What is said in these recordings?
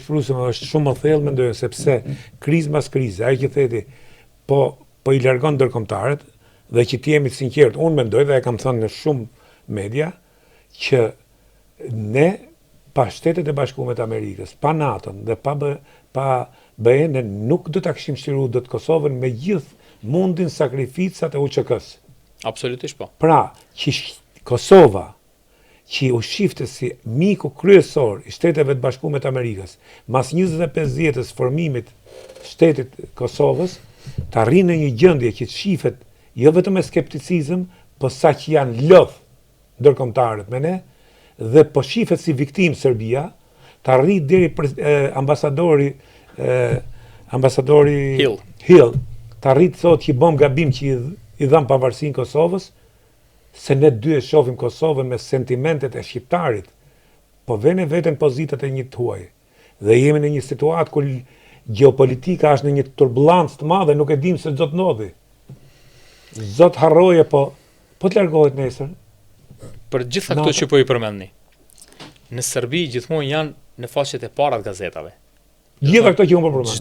Shprusëm është shumë më thellë mendoj sepse krizë mas krize, ai që theti po i largon ndërkombëtarët dhe që të jemi sinqert, unë mendoj dhe e kam thënë në shumë media që ne pa Shtetet e Bashkuara të Amerikës, pa NATO-n dhe pa BE-n nuk do ta kishim shtruar dot Kosovën me gjithë mundin sakrificat e UÇK-s. Absolutisht po. Pra, që Kosova që u shifte si miku kryesor i Shteteve të Bashkuara të Amerikës, mas 25 vjetës formimit shtetit Kosovës, të arrijë në një gjendje që të shifet jo vetëm me skepticizëm, po sa që janë lodh ndërkombëtarët me ne, dhe po shifet si viktimë Serbia, të arrijë deri ambasadori Hill, të arrijë të thotë që bëm gabim që i dham pavarësinë Kosovës, se ne dy e shohim Kosovën me sentimentet e shqiptarit, po vene vetën pozitat e një të huaj. Dhe jemi në një situatë ku geopolitika është në një turbullancë të madhe, nuk e dim se ç'do të ndodhi. Zot harroje, po të largohet nesër. Për gjitha këto që po i përmendni, në Serbi gjithmonë janë në faqet e para të gazetave. Gjitha këto që unë po përmend.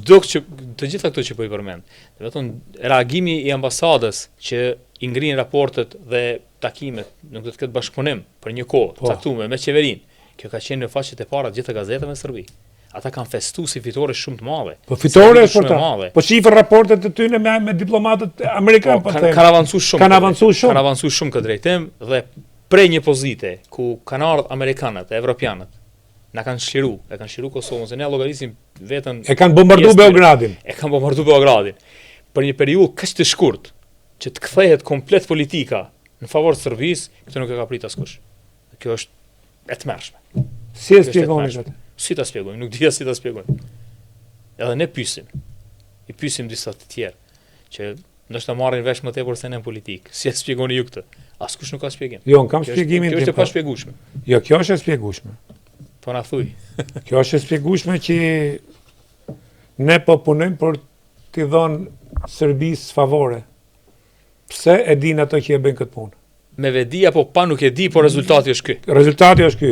Të gjitha këto që po i përmend. Do të thonë reagimi i ambasadës që i ngrin raportet dhe takimet, nuk do të ketë bashkëpunim për një kohë caktuar me qeverinë. Kjo ka qenë në faqet e para të gjitha gazetave në Serbi. Ata kanë festuar si fitore shumë të madhe. Po fitore është për ta. Po shifën raportet e tyre me diplomatët amerikanë po them. Kanë avancuar shumë. Kanë avancuar shumë këtë drejtim dhe prej një pozite ku kanë ardhur amerikanët e evropianët na kanë shliru Kosovën, se ne llogarisim vetën e kanë bombarduar Beogradin. Për një periudhë kaq të shkurt që të kthehet komplet politika në favor të Serbisë, këtë nuk e ka prit askush. Kjo është e tmerrshme. Si e shpjegoni këtë? Si ta shpjegojmë? Nuk dia si ta shpjegojmë. Edhe ne pyesim. I pyesim disa të tjerë që ndoshta marrin vesh më tepër se ne në politikë. Si e shpjegoni ju këtë? Askush nuk ka shpjegim. Jo, kam shpjegimin tim. Kjo është e pashpjegueshme. Jo, kjo është e shpjegueshme. Po na thuj. Kjo është e shpjegueshme që ne po punojmë për t'i dhënë Serbisë favore. Pse e din ato që e bëjnë këtë punë? Me vedi apo pa nuk e di, po rezultati është ky. Rezultati është ky.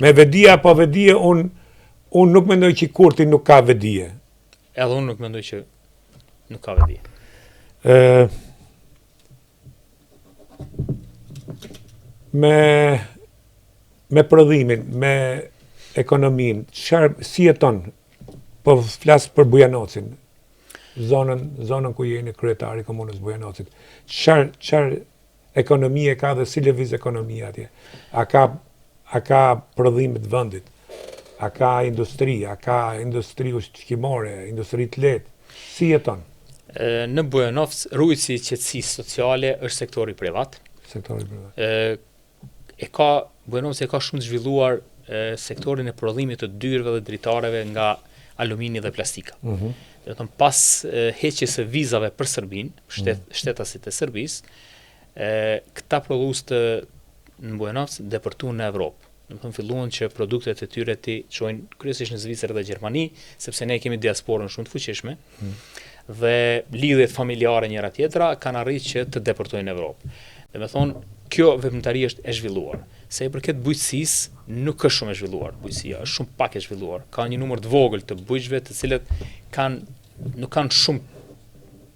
Me vedi apo vedije, unë nuk mendoj që Kurti nuk ka vedije. Edhe unë nuk mendoj që nuk ka vedije. Me prodhimin, me ekonominë, si jeton? Po flas për Bujanocin, zonën ku jeni kryetari i komunës Bujanocit. Çfarë ekonomie ka dhe si lëviz ekonomia atje? A ka prodhime të vendit? A ka industri? A ka industri ushqimore, industri të lehtë? Si jeton? Në Bujanovac, rrugësi i qetësisë sociale është sektori privat. Bujanovac e ka shumë të zhvilluar sektorin e prodhimit të dyrëve dhe dritareve nga alumini dhe plastika. Do të thonë pas heqjes së vizave për Serbinë, shtetasit e Serbisë, këta prodhues në Bujanovac depërtuan në Evropë. Do të thonë filluan që produktet e tyre të çojnë kryesisht në Zvicër dhe Gjermani, sepse ne kemi diasporën shumë të fuqishme. Dhe lidhjet familjare njëra tjetra kanë arritur që të deportojnë në Evropë. Do të thonë kjo veprimtari është e zhvilluar. Se i përket bujqësisë nuk është shumë e zhvilluar. Bujqësia është shumë pak e zhvilluar. Ka një numër të vogël të bujqëve të cilët nuk kanë shumë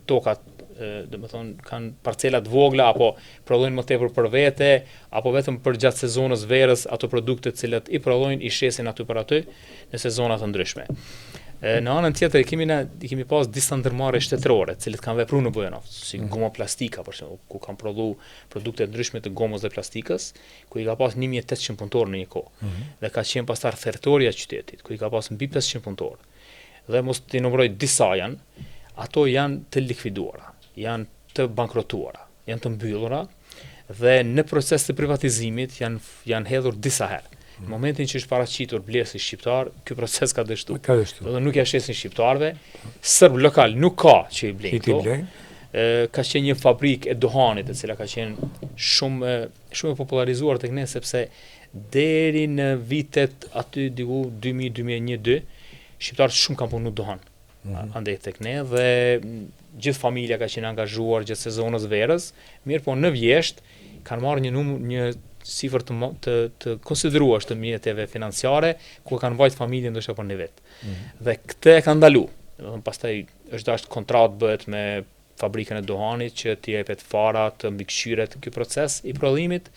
tokat, do të thonë kanë parcela të vogla apo prodhojnë më tepër për vete apo vetëm për gjatë sezonës verës ato produkte të cilat i prodhojnë i shesin aty për aty në sezona të ndryshme. Në anën tjetër i kemi pas disa ndërmarrje shtetërore, të cilët kanë vepruar në Bujanovac, si goma plastika për shembull, ku kanë prodhuar produkte ndryshme të gomës dhe plastikës, ku i ka pas 1800 punëtorë në një kohë. Dhe ka qenë pastaj territoria e qytetit, ku i ka pas mbi 500 punëtorë. Dhe mos t'i numëroj disa ato janë të likuiduara, janë të bankrotuara, janë të mbyllura dhe në proces të privatizimit janë hedhur disa herë. Në momentin që është paraqitur blesi shqiptar, ky proces ka dështuar. Do nuk ja shesin shqiptarëve, serb lokal nuk ka që i blejnë këto. Ka qenë një fabrikë e duhanit, e cila ka qenë shumë e popularizuar tek ne sepse deri në vitet aty diku 2000-2001-2002 shqiptarët shumë kanë punuar duhan. Andaj tek ne dhe gjithë familja ka qenë angazhuar gjatë sezonës verës, mirë po në vjesht kanë marrë një sifër të konsideruar të mjeteve financiare, ku kanë mbajt familjen ndoshta për një vit. Dhe këtë e kanë ndalu. Domethënë pastaj është dashur kontratë bëhet me fabrikën e Dohanit që t'i jepet fara të mbikëqyret ky proces i prodhimit,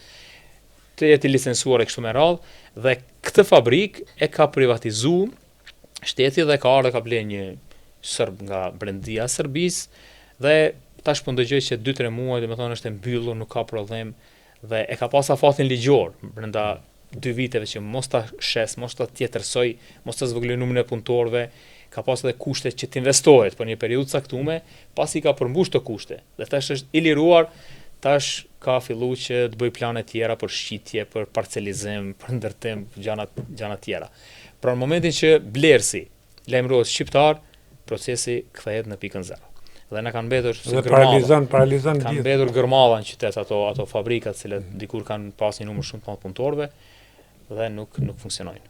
të jetë i licencuar e kështu me radhë dhe këtë fabrik e ka privatizuar shteti dhe ka ardhur ka bler një serb nga brendia e Serbisë dhe tash po ndëgjoj që 2-3 muaj, domethënë është e mbyllur, nuk ka prodhim dhe e ka pas afatin ligjor brenda 2 viteve që mos ta shes, mos ta tjetërsoj, mos ta zvogëloj numrin e punëtorëve, ka pas edhe kushte që t'investohet për një periudhë caktuar, pasi ka përmbush të kushte. Dhe tash është i liruar, tash ka filluar që të bëj plane tjera për shqitje, për parcelizim, për ndërtim, gjana tjera. Pra në momentin që blerësi lajmërohet shqiptar, procesi kthehet në pikën 0. Dhe na kanë mbetur Dhe paralizon kanë mbetur gërmalla në qytet ato fabrika të cilat dikur kanë pas një numër shumë të madh punëtorëve dhe nuk funksionojnë.